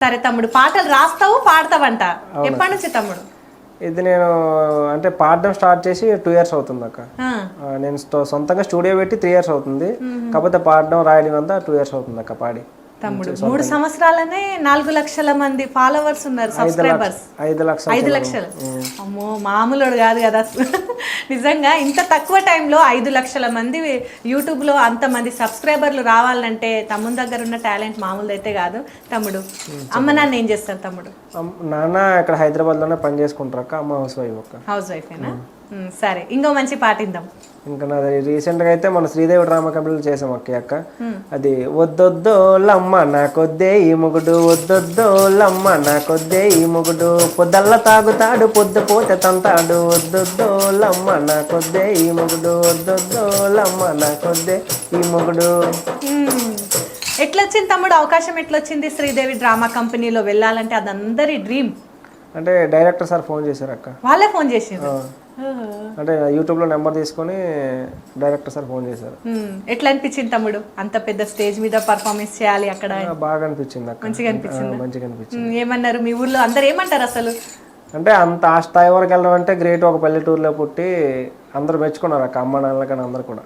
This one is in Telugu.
సరే తమ్ముడు, పాటలు రాస్తావు పాడతావంట, ఎప్పటి నుంచి తమ్ముడు? ఇది నేను అంటే పాడడం స్టార్ట్ చేసి 2 years అవుతుంది అక్క. నేను సొంతంగా స్టూడియో పెట్టి 3 years అవుతుంది. కాకపోతే పాడడం రాయడం అంతా 2 years అవుతుంది అక్క పాడి. తమ్ముడు 3 సంవత్సరాలనే 4 లక్షల మంది ఫాలోవర్స్ ఉన్నారు, సబ్స్క్రైబర్స్. 5 లక్షలు. అమ్మో మామూలు కాదు కదా నిజంగా. ఇంత తక్కువ టైంలో 5 లక్షల మంది యూట్యూబ్ లో అంత మంది సబ్స్క్రైబర్లు రావాలంటే తమ్ముని దగ్గర ఉన్న టాలెంట్ మామూలు అయితే కాదు. తమ్ముడు అమ్మ నాన్న ఏం చేస్తారు తమ్ముడు? నాన్న ఇక్కడ హైదరాబాద్ లోనే పని చేసుకుంటారు అక్క. అమ్మ హౌస్ వైఫ్ అక్క. హౌస్ వైఫేనా? సరే, ఇంకో మంచి పాటిద్దాం. ఇంకా నాది రీసెంట్ గా అయితే మన శ్రీదేవి డ్రామా కంపెనీలో చేసాం అక్క. అది వద్దొద్దో లమ్మ నాకొద్దే ఈ మొగుడు, వద్దొద్దో లమ్మ నాకొద్దే ఈ మొగుడు, పొద్దల్ల తాగుతాడు పొద్దు పోతే తంతాడు, వద్దొద్దో లమ్మ నాకొద్దే ఈ మొగుడు, వద్దొద్దో లమ్మ నాకొద్దే ఈ మొగుడు. ఎట్లొచ్చింది తమ్ముడు అవకాశం? ఎట్లొచ్చింది శ్రీదేవి డ్రామా కంపెనీలో వెళ్ళాలంటే? అది అందరి డ్రీమ్. అంటే డైరెక్టర్ సార్ ఫోన్ చేశారు అక్క. వాళ్ళే ఫోన్ చేసిండ్రు? అంటే యూట్యూబ్ లో నెంబర్ తీసుకొని డైరెక్టర్ సార్ ఫోన్ చేశారు. ఎట్లా అనిపించింది తమ్ముడు అంత పెద్ద స్టేజ్ మీద పర్ఫార్మెన్స్ చేయాలి అక్కడ? బాగా అనిపించింది అక్క. మంచిగా అనిపించింది. మంచిగా అనిపించింది. ఏమన్నారు మీ ఊర్లో అందరు? ఏమంటారు అసలు? అంటే అంత ఆ స్థాయి వరకు వెళ్ళడం అంటే గ్రేట్. ఒక పల్లెటూరులో పుట్టి అందరూ మెచ్చుకున్నారు అక్క, అమ్మ నాన్నల కన్నా అందరు కూడా.